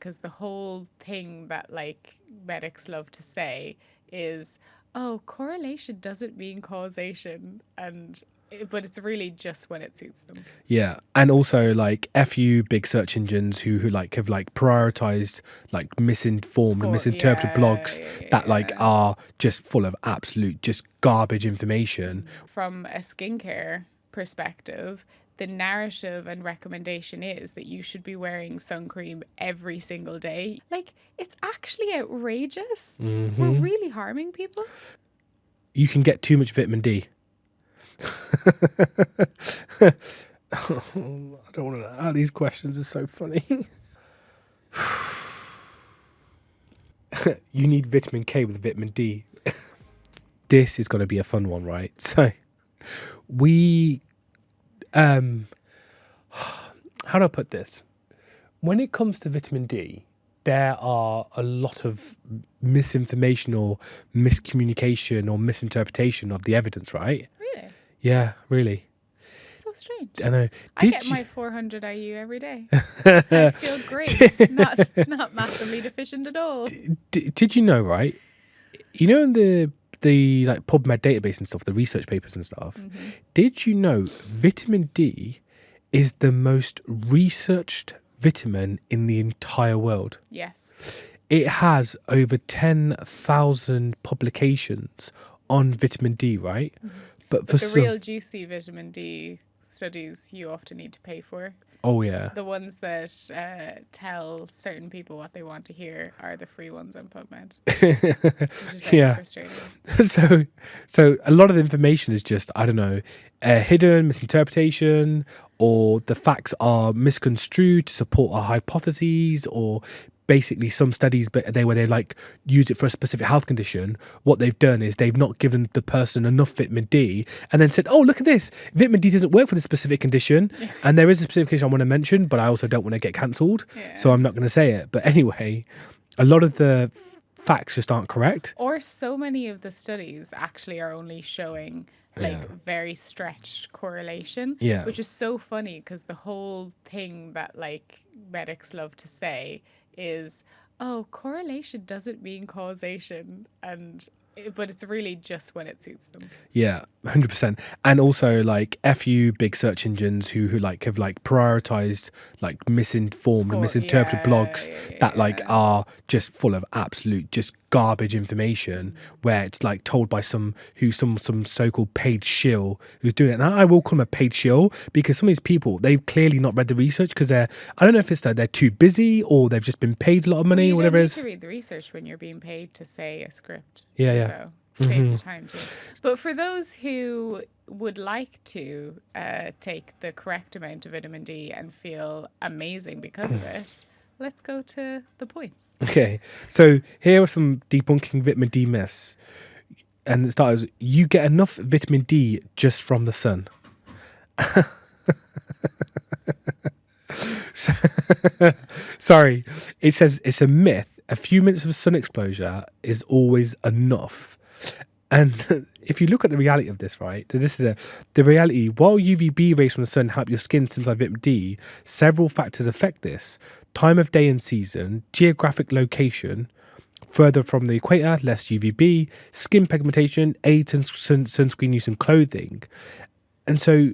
because the whole thing that like medics love to say is, oh, correlation doesn't mean causation. But it's really just when it suits them. Yeah, and also like FU big search engines who like have like prioritized like misinformed and misinterpreted blogs that like are just full of absolute just garbage information. From a skincare perspective, the narrative and recommendation is that you should be wearing sun cream every single day. Like, it's actually outrageous. We're really harming people. You can get too much vitamin D. I don't want to. These questions are so funny. You need vitamin K with vitamin D. This is going to be a fun one, right? So, we, how do I put this? When it comes to vitamin D, there are a lot of misinformation or miscommunication or misinterpretation of the evidence, right? Really? Yeah, really. So strange. I know. I get my 400 IU every day. I feel great. Not massively deficient at all. Did you know, right? You know, in the like PubMed database and stuff, the research papers and stuff. Did you know vitamin D is the most researched vitamin in the entire world? Yes. It has over 10,000 publications on vitamin D, right? But for the real juicy vitamin D studies you often need to pay for. Oh yeah. The ones that tell certain people what they want to hear are the free ones on PubMed. Which is very frustrating. So a lot of the information is just, I don't know, hidden misinterpretation, or the facts are misconstrued to support our hypotheses, or basically some studies, but where they like used it for a specific health condition. What they've done is they've not given the person enough vitamin D and then said, oh, look at this, vitamin D doesn't work for this specific condition. And there is a specific condition I want to mention, but I also don't want to get cancelled, so I'm not going to say it. But anyway, a lot of the facts just aren't correct, or so many of the studies actually are only showing like very stretched correlation, which is so funny because the whole thing that like medics love to say is, oh, correlation doesn't mean causation, but it's really just when it suits them. Yeah, 100%. And also like FU big search engines who like have like prioritized like misinformed and misinterpreted blogs that like are just full of absolute just garbage information, where it's like told by some so-called paid shill who's doing it. And I will call them a paid shill because some of these people, they've clearly not read the research, because I don't know if it's that they're too busy or they've just been paid a lot of money or whatever it is. You don't need to read the research when you're being paid to say a script. Yeah. So saves your time too. But for those who would like to take the correct amount of vitamin D and feel amazing because of it, let's go to the points. Okay, so here are some debunking vitamin D myths. And it starts, you get enough vitamin D just from the sun. Sorry, it says it's a myth. A few minutes of sun exposure is always enough. And if you look at the reality of this, right, this is the reality. While UVB rays from the sun help your skin synthesize vitamin D, several factors affect this: time of day and season, geographic location, further from the equator, less UVB, skin pigmentation, aids sunscreen use and clothing. And so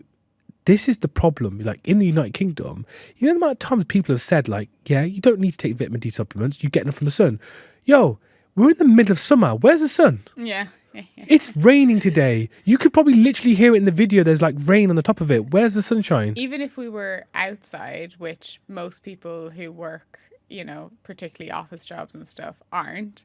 this is the problem. Like in the United Kingdom, you know the amount of times people have said like, yeah, you don't need to take vitamin D supplements, you get them from the sun. Yo, we're in the middle of summer. Where's the sun? Yeah. It's raining today. You could probably literally hear it in the video. There's like rain on the top of it. Where's the sunshine? Even if we were outside, which most people who work, you know, particularly office jobs and stuff aren't,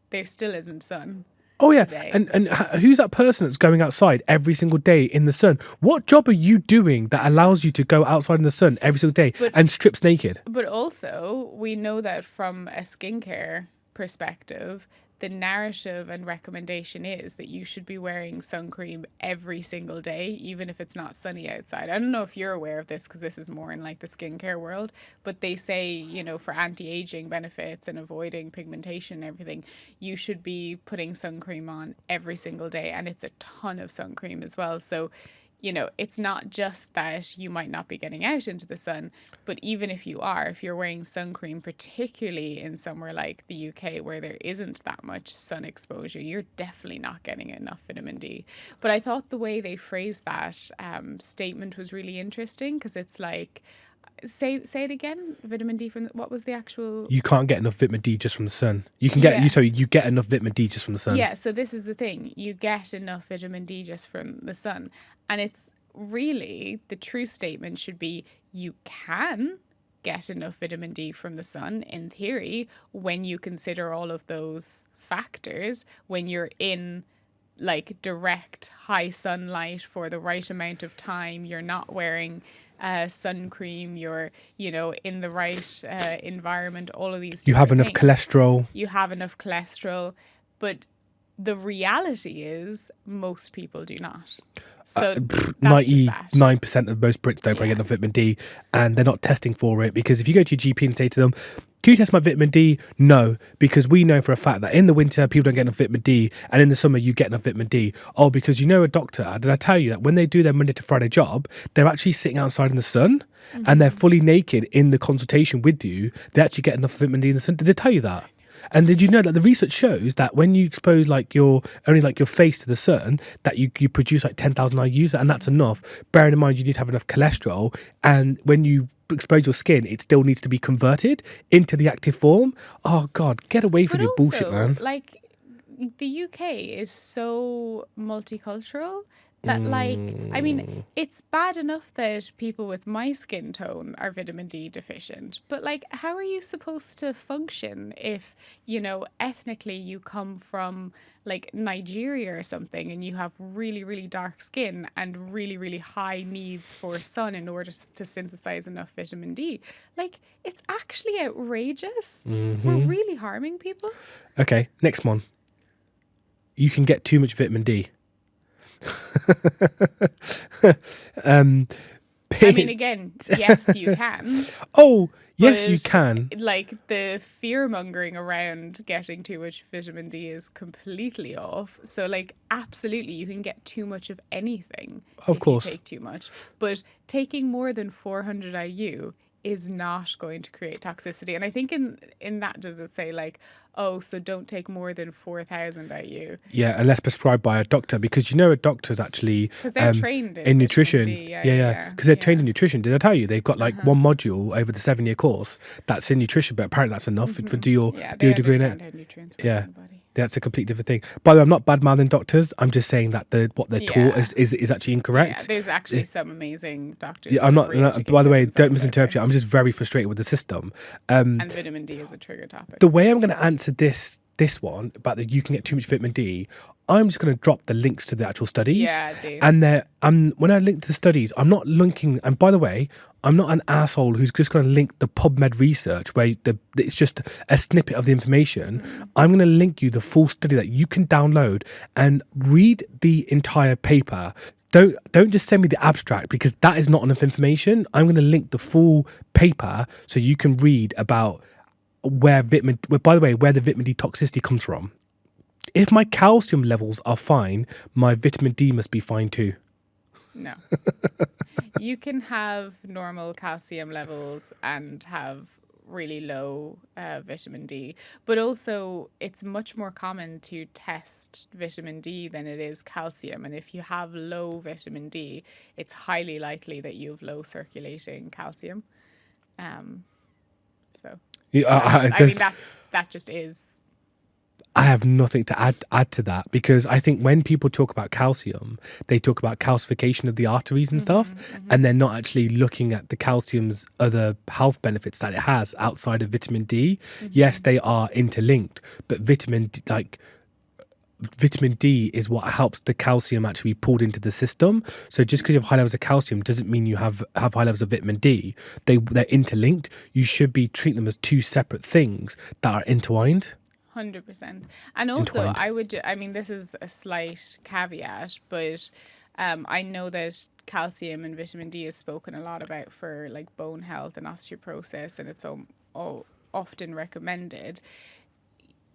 there still isn't sun. Oh yeah, today. and who's that person that's going outside every single day in the sun? What job are you doing that allows you to go outside in the sun every single day and strips naked? But also, we know that from a skincare perspective, the narrative and recommendation is that you should be wearing sun cream every single day, even if it's not sunny outside. I don't know if you're aware of this because this is more in like the skincare world, but they say, you know, for anti-aging benefits and avoiding pigmentation and everything, you should be putting sun cream on every single day. And it's a ton of sun cream as well. So you know, it's not just that you might not be getting out into the sun, but even if you are, if you're wearing sun cream, particularly in somewhere like the UK where there isn't that much sun exposure, you're definitely not getting enough vitamin D. But I thought the way they phrased that statement was really interesting because it's like, say it again. Vitamin D from what was the actual? You can't get enough vitamin D just from the sun. You can get Yeah. you get enough vitamin D just from the sun. Yeah, so this is the thing. You get enough vitamin D just from the sun. And it's really the true statement should be you can get enough vitamin D from the sun in theory when you consider all of those factors, when you're in like direct high sunlight for the right amount of time, you're not wearing sun cream, you're, you know, in the right environment, all of these You have different enough things. cholesterol. You have enough cholesterol, but the reality is most people do not. So that's just that. 99% of most Brits don't get enough vitamin D, and they're not testing for it, because if you go to your GP and say to them, can you test my vitamin D? No, because we know for a fact that in the winter people don't get enough vitamin D, and in the summer you get enough vitamin D. Oh, because you know a doctor, did I tell you that when they do their Monday to Friday job, they're actually sitting outside in the sun and they're fully naked in the consultation with you. They actually get enough vitamin D in the sun. Did they tell you that? And did you know that the research shows that when you expose like your face to the sun, that you produce like 10,000 IUs, and that's enough. Bearing in mind you need to have enough cholesterol, and when you expose your skin, it still needs to be converted into the active form. Oh God, get away from But your bullshit, also, man. like, the UK is so multicultural that, like, I mean, it's bad enough that people with my skin tone are vitamin D deficient, but like, how are you supposed to function if, you know, ethnically you come from like Nigeria or something and you have really, really dark skin and really, really high needs for sun in order to synthesize enough vitamin D? Like, it's actually outrageous. We're really harming people. Okay, next one. You can get too much vitamin D. I mean, again, yes, you can. Oh, yes, you But can. like the fear mongering around getting too much vitamin D is completely off. So like absolutely you can get too much of anything Of if course. you take too much. But taking more than 400 IU is not going to create toxicity. And I think in that does it say like, oh, so don't take more than 4,000 IU Yeah, unless prescribed by a doctor, because you know a doctor's actually because they're trained in in vitamin nutrition. D. Yeah, because they're trained in Yeah. nutrition. Did I tell you they've got like one module over the 7-year course that's in nutrition, but apparently that's enough for do your Yeah, do they your degree in it. understand how nutrients work Yeah, in the body. that's a complete different thing. By the way, I'm not bad mouthing doctors. I'm just saying that what they're taught Yeah. is actually Yeah, incorrect. there's actually some amazing doctors. Yeah, that I'm have not. By the re-educated way, don't themselves out misinterpret it. there. I'm just very frustrated with the system. And vitamin D is a trigger topic. The way I'm going to answer this one about that you can get too much vitamin D, I'm just going to drop the links to the actual studies. Yeah, do. And when I link to the studies, I'm not linking. And by the way, I'm not an asshole who's just going to link the PubMed research where it's just a snippet of the information. I'm going to link you the full study that you can download and read the entire paper. Don't just send me the abstract, because that is not enough information. I'm going to link the full paper so you can read about where the vitamin D toxicity comes from. If my calcium levels are fine, my vitamin D must be fine too. No. You can have normal calcium levels and have really low vitamin D, but also it's much more common to test vitamin D than it is calcium. And if you have low vitamin D, it's highly likely that you have low circulating calcium. So Yeah, I mean that just is. I have nothing to add to that, because I think when people talk about calcium, they talk about calcification of the arteries and stuff, and they're not actually looking at the calcium's other health benefits that it has outside of vitamin D. Yes, they are interlinked, but vitamin D is what helps the calcium actually be pulled into the system. So just because you have high levels of calcium doesn't mean you have high levels of vitamin D. They're interlinked. You should be treating them as two separate things that are entwined. 100%. And also, I mean, this is a slight caveat, but I know that calcium and vitamin D is spoken a lot about for like bone health and osteoporosis, and it's often recommended.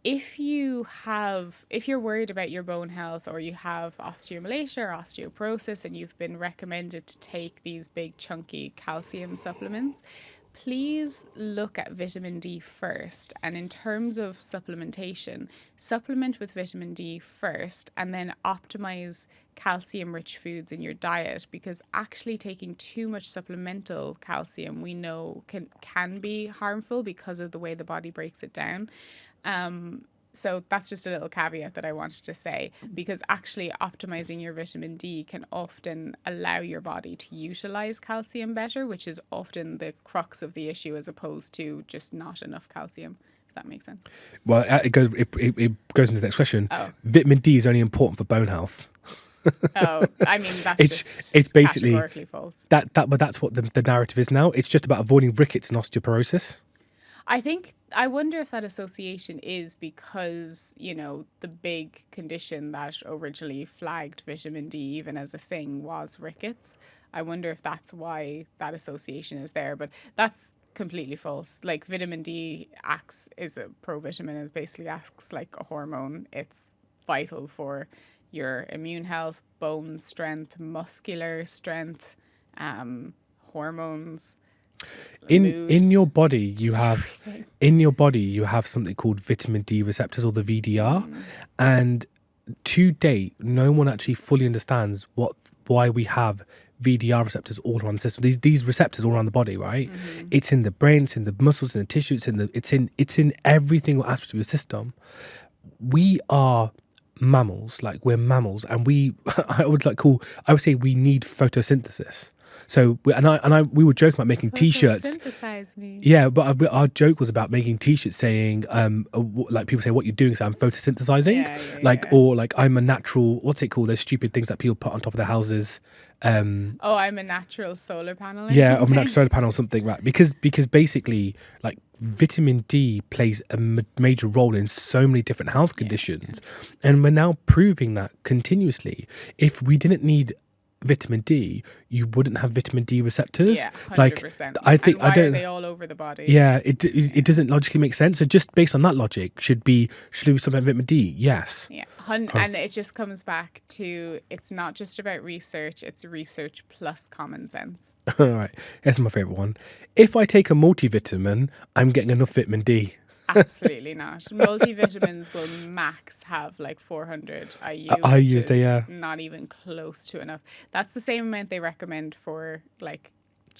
if you're worried about your bone health, or you have osteomalacia or osteoporosis, and you've been recommended to take these big chunky calcium supplements, please look at vitamin D first. And in terms of supplementation, supplement with vitamin D first, and then optimize calcium rich foods in your diet, because actually taking too much supplemental calcium, we know can be harmful because of the way the body breaks it down. So that's just a little caveat that I wanted to say, because actually optimizing your vitamin D can often allow your body to utilize calcium better, which is often the crux of the issue, as opposed to just not enough calcium, if that makes sense. Well, it goes into the next question. Oh, Vitamin D is only important for bone health. oh, I mean, that's It's just basically categorically false. but that's what the narrative is now. It's just about avoiding rickets and osteoporosis. I wonder if that association is because, the big condition that originally flagged vitamin D even as a thing was rickets. I wonder if that's why that association is there, but that's completely false. Like, vitamin D is a provitamin, it basically acts like a hormone. It's vital for your immune health, bone strength, muscular strength, hormones, mood, In your body you just have everything. something called vitamin D receptors, or the VDR, and to date no one actually fully understands why we have VDR receptors all around the system. These receptors all around the body, right? It's in the brain, it's in the muscles, in the tissue, it's in every single aspect of your system. We are mammals, like we're mammals, and I would say we need photosynthesis. So we were joking about making t-shirts. Photosynthesize me. Yeah, but our joke was about making t-shirts saying like people say, what you're doing, so I'm photosynthesizing. Or like, I'm a natural, what's it called, those stupid things that people put on top of their houses. Oh, I'm a natural solar panel. Yeah, I'm a natural solar panel or something, right? Because basically, like, vitamin D plays a major role in so many different health conditions, and we're now proving that continuously. If we didn't need vitamin D, you wouldn't have vitamin D receptors. Yeah, 100%. Like, I think, and why I don't. are they all over the body? Yeah, it doesn't logically make sense. So just based on that logic, should we supplement vitamin D? Yes. Yeah, and it just comes back to, it's not just about research, it's research plus common sense. All right, here's my favorite one. If I take a multivitamin, I'm getting enough vitamin D. Absolutely not. Multivitamins will max have like 400 IU, which is not even close to enough. That's the same amount they recommend for like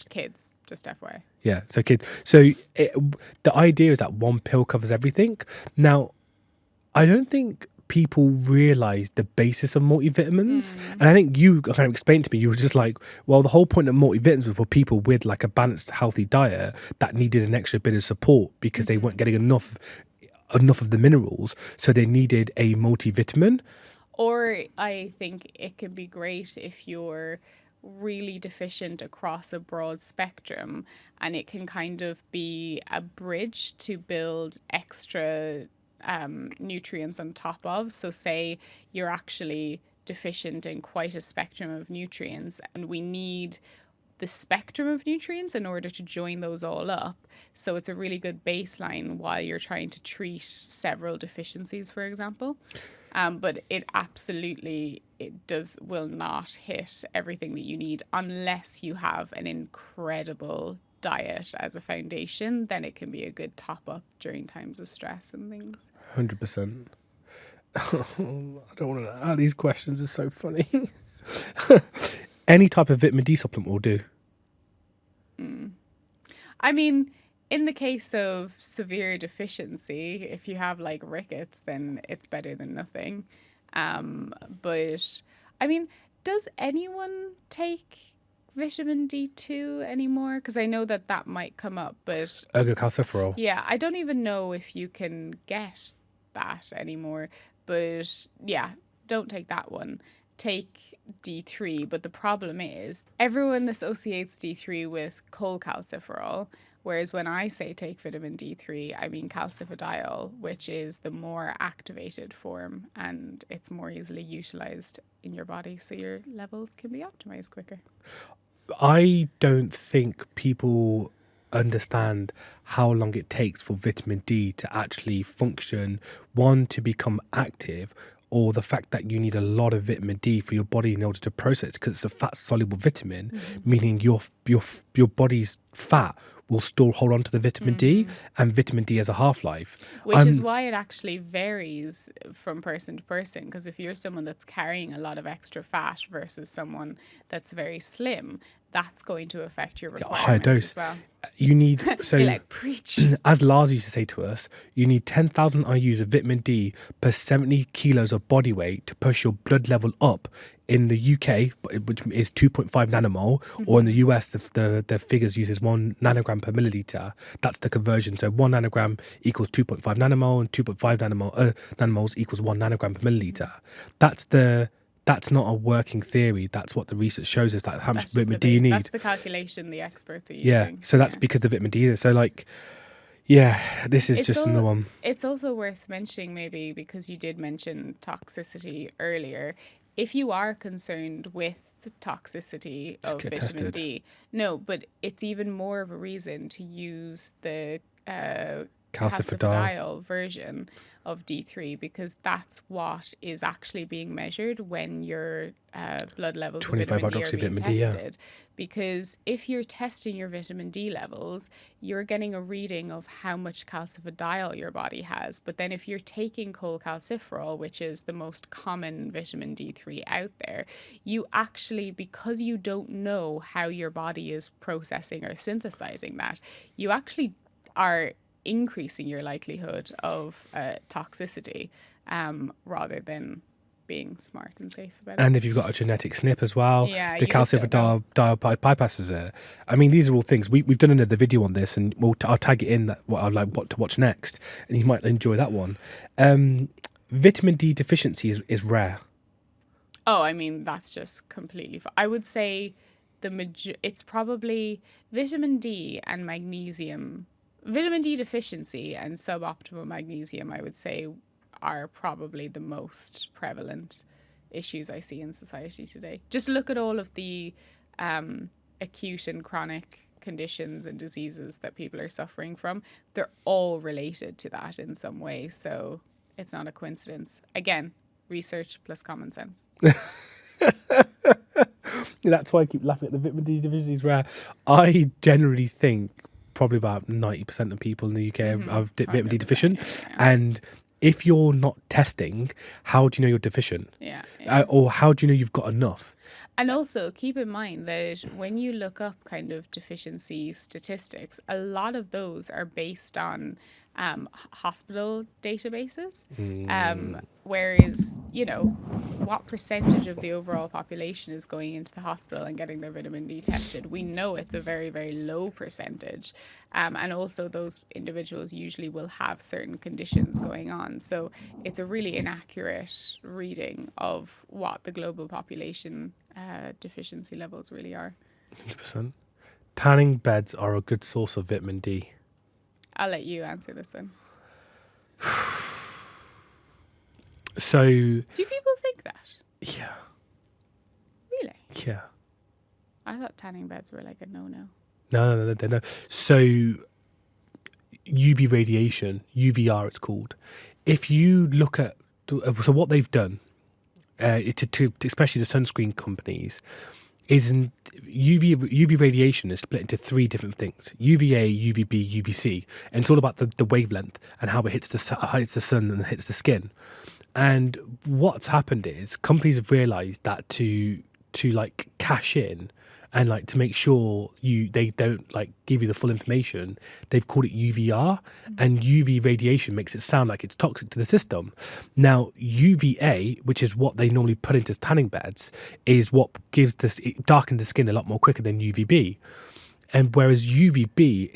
kids, just FYI. Yeah, so kids. So the idea is that one pill covers everything. Now, I don't think people realize the basis of multivitamins, and I think you kind of explained to me, you were just like, well, the whole point of multivitamins was for people with like a balanced, healthy diet that needed an extra bit of support because they weren't getting enough of the minerals, so they needed a multivitamin. Or I think it can be great if you're really deficient across a broad spectrum, and it can kind of be a bridge to build extra nutrients on top of. So say you're actually deficient in quite a spectrum of nutrients, and we need the spectrum of nutrients in order to join those all up. So it's a really good baseline while you're trying to treat several deficiencies, for example. But it will not hit everything that you need unless you have an incredible diet as a foundation. Then it can be a good top up during times of stress and things. 100%. I don't want to. These questions are so funny. Any type of vitamin D supplement will do. I mean, in the case of severe deficiency, if you have like rickets, then it's better than nothing. But I mean, does anyone take vitamin D2 anymore? Because I know that might come up, but Ergocalciferol. Yeah, I don't even know if you can get that anymore. But yeah, don't take that one. Take D3, but the problem is everyone associates D3 with cholecalciferol, whereas when I say take vitamin D3, I mean calcifediol, which is the more activated form, and it's more easily utilized in your body, so your levels can be optimized quicker. I don't think people understand how long it takes for vitamin D to actually function, one, to become active, or the fact that you need a lot of vitamin D for your body in order to process, because it's a fat soluble vitamin, meaning your body's fat will still hold on to the vitamin D, and vitamin D has a half-life. Which is why it actually varies from person to person, because if you're someone that's carrying a lot of extra fat versus someone that's very slim, that's going to affect your A higher requirement dose. as well. You need, so You're like, preach. as Lars used to say to us, you need 10,000 IUs of vitamin D per 70 kilos of body weight to push your blood level up. In the UK, which is 2.5 nanomole, or in the US, the figures uses 1 nanogram per milliliter. That's the conversion. So 1 nanogram equals 2.5 nanomole, and 2.5 nanomoles equals 1 nanogram per milliliter. That's not a working theory. That's what the research shows us, that how much vitamin D you need. That's the calculation the experts are using. Yeah, so that's because the vitamin D is. So like, yeah, this is just another one. It's also worth mentioning, maybe, because you did mention toxicity earlier. If you are concerned with the toxicity of vitamin D, no, but it's even more of a reason to use the calcifidiol version of D3, because that's what is actually being measured when your blood levels of vitamin D are being tested. Because if you're testing your vitamin D levels, you're getting a reading of how much calcifidiol your body has. But then if you're taking cholecalciferol, which is the most common vitamin D3 out there, you actually, because you don't know how your body is processing or synthesizing that, you actually are increasing your likelihood of toxicity rather than being smart and safe about it. And if you've got a genetic SNP as well, yeah, the calcifidiol bypasses it. I mean, these are all things. We've done another video on this, and I'll tag it in, that what to watch next, and you might enjoy that one. Vitamin D deficiency is rare. Oh, I mean, that's just completely I would say it's probably vitamin D and magnesium. Vitamin D deficiency and suboptimal magnesium, I would say, are probably the most prevalent issues I see in society today. Just look at all of the acute and chronic conditions and diseases that people are suffering from. They're all related to that in some way. So it's not a coincidence. Again, research plus common sense. That's why I keep laughing at the vitamin D deficiency is rare. I generally think probably about 90% of people in the UK are vitamin D deficient. Yeah. And if you're not testing, how do you know you're deficient? Yeah. Or how do you know you've got enough? And also keep in mind that when you look up kind of deficiency statistics, a lot of those are based on hospital databases. Whereas, what percentage of the overall population is going into the hospital and getting their vitamin D tested? We know it's a very, very low percentage. And also those individuals usually will have certain conditions going on. So it's a really inaccurate reading of what the global population deficiency levels really are. 100%. Tanning beds are a good source of vitamin D. I'll let you answer this one. So, do people think that? Yeah. Really? Yeah. I thought tanning beds were like a no-no. No. So, UV radiation, UVR it's called. If you look at, so what they've done, especially the sunscreen companies, is UV radiation is split into 3 different things: UVA, UVB, UVC, and it's all about the wavelength and how it hits the sun and hits the skin. And what's happened is companies have realized that to like cash in and like to make sure they don't like give you the full information, they've called it UVR, and UV radiation makes it sound like it's toxic to the system. Now UVA, which is what they normally put into tanning beds, is what it darkens the skin a lot more quicker than UVB. And whereas UVB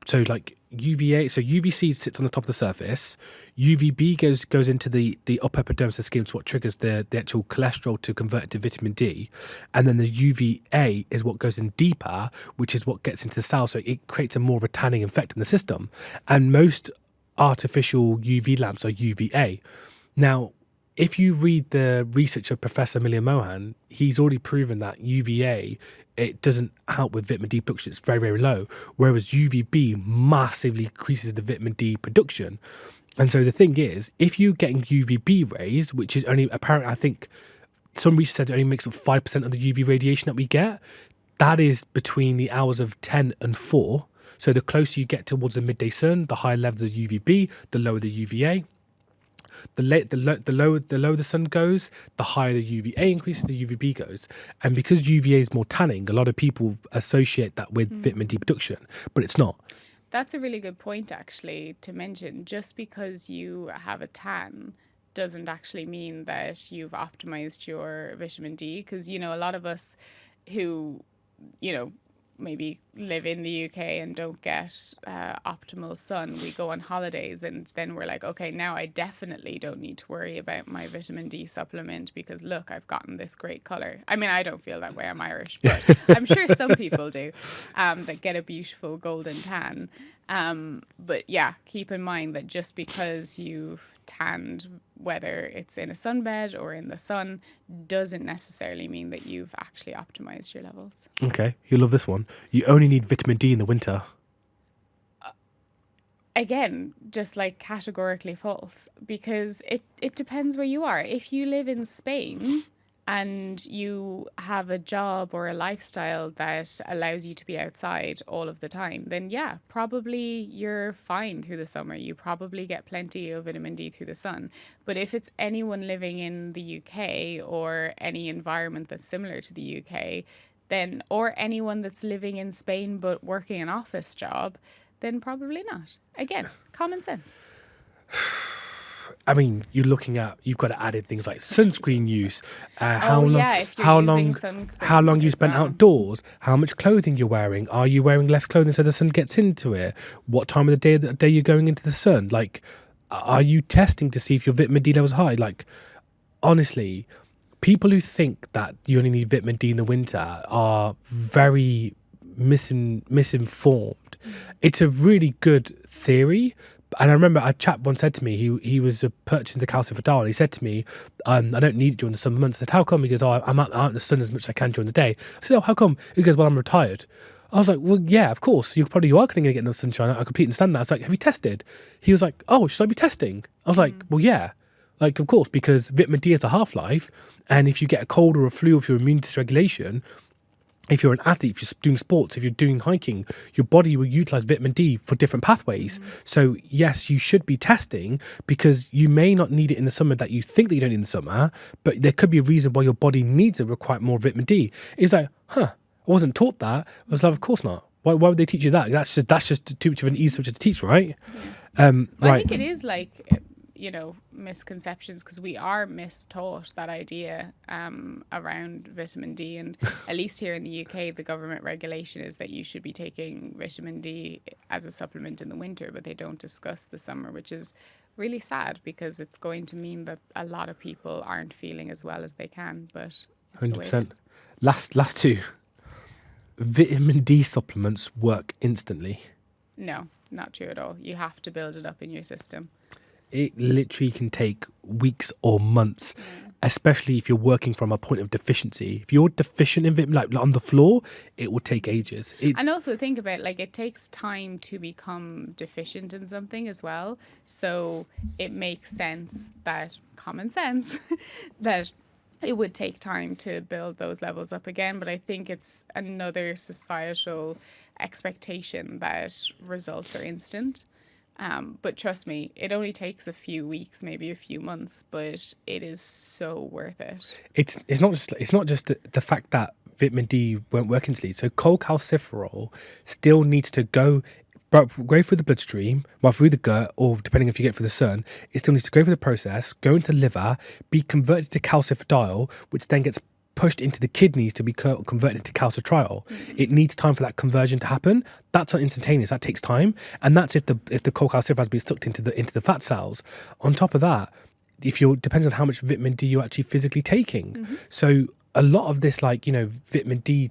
so like UVA, so UVC sits on the top of the surface. UVB goes into the upper epidermis of the skin, which is what triggers the actual cholesterol to convert it to vitamin D. And then the UVA is what goes in deeper, which is what gets into the cell. So it creates a more of a tanning effect in the system. And most artificial UV lamps are UVA. Now, if you read the research of Professor Millia Mohan, he's already proven that UVA, it doesn't help with vitamin D production. It's very, very low. Whereas UVB massively increases the vitamin D production. And so the thing is, if you're getting UVB rays, which is only apparently, I think some research said it only makes up 5% of the UV radiation that we get, that is between the hours of 10 and 4. So the closer you get towards the midday sun, the higher levels of UVB, the lower the UVA. The lower the sun goes, the higher the UVA increases, the UVB goes. And because UVA is more tanning, a lot of people associate that with vitamin D production, but it's not. That's a really good point, actually, to mention. Just because you have a tan doesn't actually mean that you've optimized your vitamin D. Because, you know, a lot of us who, you know, maybe live in the UK and don't get optimal sun, we go on holidays and then we're like, okay, now I definitely don't need to worry about my vitamin D supplement because look, I've gotten this great color. I mean, I don't feel that way, I'm Irish, but I'm sure some people do, that get a beautiful golden tan. But yeah, keep in mind that just because you've tanned, whether it's in a sunbed or in the sun, doesn't necessarily mean that you've actually optimized your levels. Okay, you love this one. You only need vitamin D in the winter. Again, just like categorically false, because it depends where you are. If you live in Spain and you have a job or a lifestyle that allows you to be outside all of the time, then yeah, probably you're fine through the summer. You probably get plenty of vitamin D through the sun. But if it's anyone living in the UK or any environment that's similar to the UK, then, or anyone that's living in Spain but working an office job, then probably not. Again, common sense. I mean, you've got to add in things like sunscreen use, how long you spent outdoors, how much clothing you're wearing, are you wearing less clothing so the sun gets into it, what time of the day you're going into the sun, like, are you testing to see if your vitamin D level's high? Like, honestly, people who think that you only need vitamin D in the winter are very misinformed. It's a really good theory. And I remember a chap once said to me, he was purchasing the calcifidiol. He said to me, I don't need it during the summer months. I said, how come? He goes, I'm out in the sun as much as I can during the day. I said, oh, how come? He goes, well, I'm retired. I was like, well, yeah, of course. You probably are going to get no sunshine. I completely understand that. I was like, have you tested? He was like, oh, should I be testing? I was like, well, yeah. Like, of course, because vitamin D has a half-life. And if you get a cold or a flu, if you're immune dysregulation, if you're an athlete, if you're doing sports, if you're doing hiking, your body will utilize vitamin D for different pathways. So yes, you should be testing because you may not need it in the summer that you think that you don't need in the summer, but there could be a reason why your body needs it, require more vitamin D. It's like, I wasn't taught that. I was like, of course not. Why would they teach you that? That's just too much of an easy subject to teach, right? Yeah. I think it is like, you know, misconceptions because we are mistaught that idea around vitamin D, and at least here in the UK the government regulation is that you should be taking vitamin D as a supplement in the winter, but they don't discuss the summer, which is really sad because it's going to mean that a lot of people aren't feeling as well as they can, but it's 100%. The way it is. Last two. Vitamin D supplements work instantly. No, not true at all. You have to build it up in your system. It literally can take weeks or months, especially if you're working from a point of deficiency. If you're deficient in vitamin, like on the floor, it will take ages. And also think about, like, it takes time to become deficient in something as well. So it makes sense that, common sense, that it would take time to build those levels up again. But I think it's another societal expectation that results are instant. But trust me, it only takes a few weeks, maybe a few months, but it is so worth it. It's not just the fact that vitamin D won't work instantly. So cholecalciferol still needs to go through the bloodstream, through the gut, or depending if you get through the sun, it still needs to go through the process, go into the liver, be converted to calcifidiol, which then gets pushed into the kidneys to be converted into calcitriol. It needs time for that conversion to happen. That's not instantaneous. That takes time, and that's if the cholecalciferol has been sucked into the fat cells. On top of that, depends on how much vitamin D you're actually physically taking. So a lot of this, like, you know, vitamin D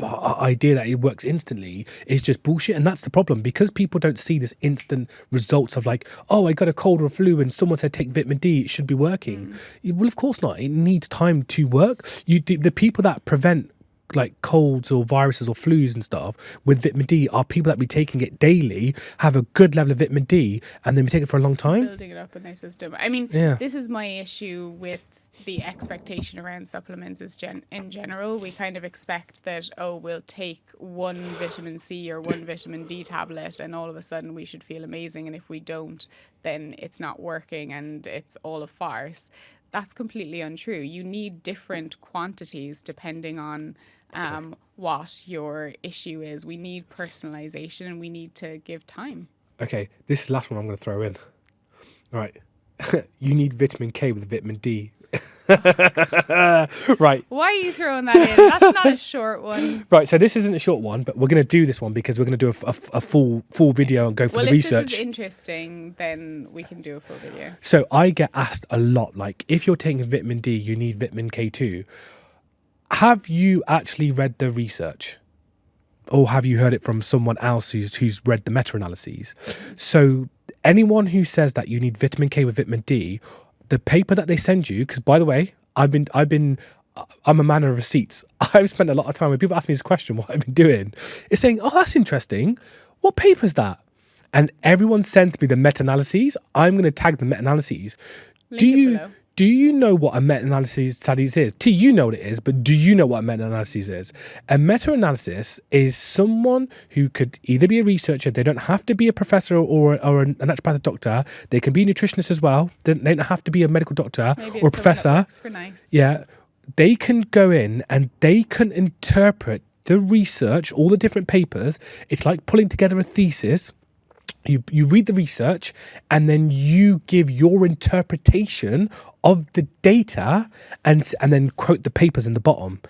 idea that it works instantly is just bullshit. And that's the problem, because people don't see this instant results of like, oh, I got a cold or a flu and someone said take vitamin D, it should be working. Well, of course not. It needs time to work. The people that prevent like colds or viruses or flus and stuff with vitamin D are people that be taking it daily, have a good level of vitamin D, and then be taking it for a long time, building it up in their system. I mean, this is my issue with the expectation around supplements is in general. We kind of expect that, oh, we'll take one vitamin C or one vitamin D tablet and all of a sudden we should feel amazing, and if we don't, then it's not working and it's all a farce. That's completely untrue. You need different quantities depending on what your issue is. We need personalization and we need to give time. Okay, this is the last one I'm going to throw in. All right. You need vitamin K with vitamin D. Right. Why are you throwing that in? That's not a short one. Right, so this isn't a short one, but we're going to do this one because we're going to do a full video and go for the research. Well, if this is interesting, then we can do a full video. So I get asked a lot, like, if you're taking vitamin D, you need vitamin K too. Have you actually read the research? Or have you heard it from someone else who's read the meta-analyses? So anyone who says that you need vitamin K with vitamin D, the paper that they send you, because by the way, I'm a man of receipts. I've spent a lot of time when people ask me this question, what I've been doing, is saying, oh, that's interesting. What paper is that? And everyone sends me the meta-analyses. I'm going to tag the meta-analyses. Do you know what a meta-analysis studies is? Do you know what it is? But do you know what a meta-analysis is? A meta-analysis is someone who could either be a researcher, they don't have to be a professor or a naturopathic doctor. They can be a nutritionist as well. They don't have to be a medical doctor or a professor. Works for nice. Yeah. They can go in and they can interpret the research, all the different papers. It's like pulling together a thesis. You read the research and then you give your interpretation of the data and then quote the papers in the bottom.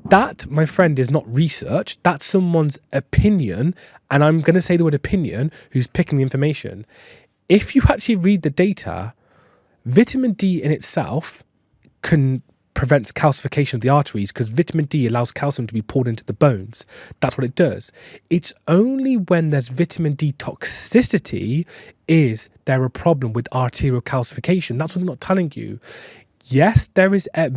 That, my friend, is not research. That's someone's opinion. And I'm going to say the word opinion, who's picking the information. If you actually read the data, vitamin D in itself prevents calcification of the arteries because vitamin D allows calcium to be poured into the bones. That's what it does. It's only when there's vitamin D toxicity is there a problem with arterial calcification. That's what I'm not telling you. Yes, there is a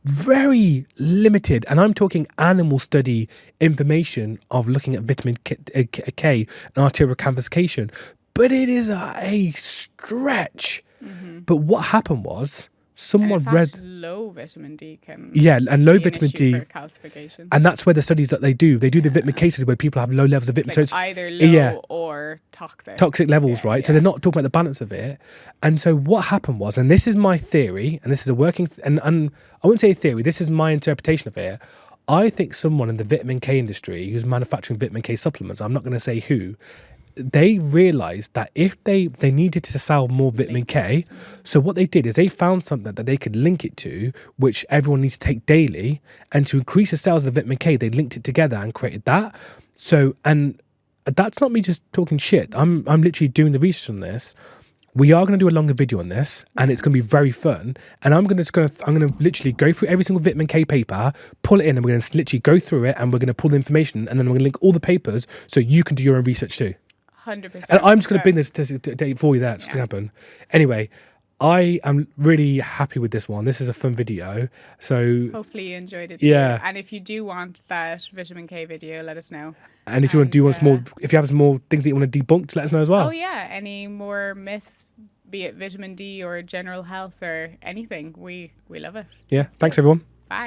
very limited, and I'm talking animal study information of looking at vitamin K and arterial calcification, but it is a stretch. But what happened was, someone read low vitamin D can and low be vitamin an issue D for calcification. And that's where the studies that they do the vitamin K studies where people have low levels of vitamin. It's like either low or toxic levels, right? So they're not talking about the balance of it. And so what happened was, and this is my theory, and this is a working and I wouldn't say theory, this is my interpretation of it. I think someone in the vitamin K industry who's manufacturing vitamin K supplements, I'm not going to say who, they realized that if they needed to sell more vitamin K, so what they did is they found something that they could link it to, which everyone needs to take daily, and to increase the sales of vitamin K, they linked it together and created that. So, and that's not me just talking shit. I'm literally doing the research on this. We are going to do a longer video on this, and it's going to be very fun. And I'm going to literally go through every single vitamin K paper, pull it in, and we're going to literally go through it, and we're going to pull the information, and then we're going to link all the papers so you can do your own research too. 100%. And I'm just going to bring this to for you. That's to happen. Anyway, I am really happy with this one. This is a fun video. So hopefully you enjoyed it too. Yeah. And if you do want that vitamin K video, let us know. And if you want to do some more, if you have some more things that you want to debunk, let us know as well. Oh yeah, any more myths, be it vitamin D or general health or anything, we love it. Yeah. Thanks everyone.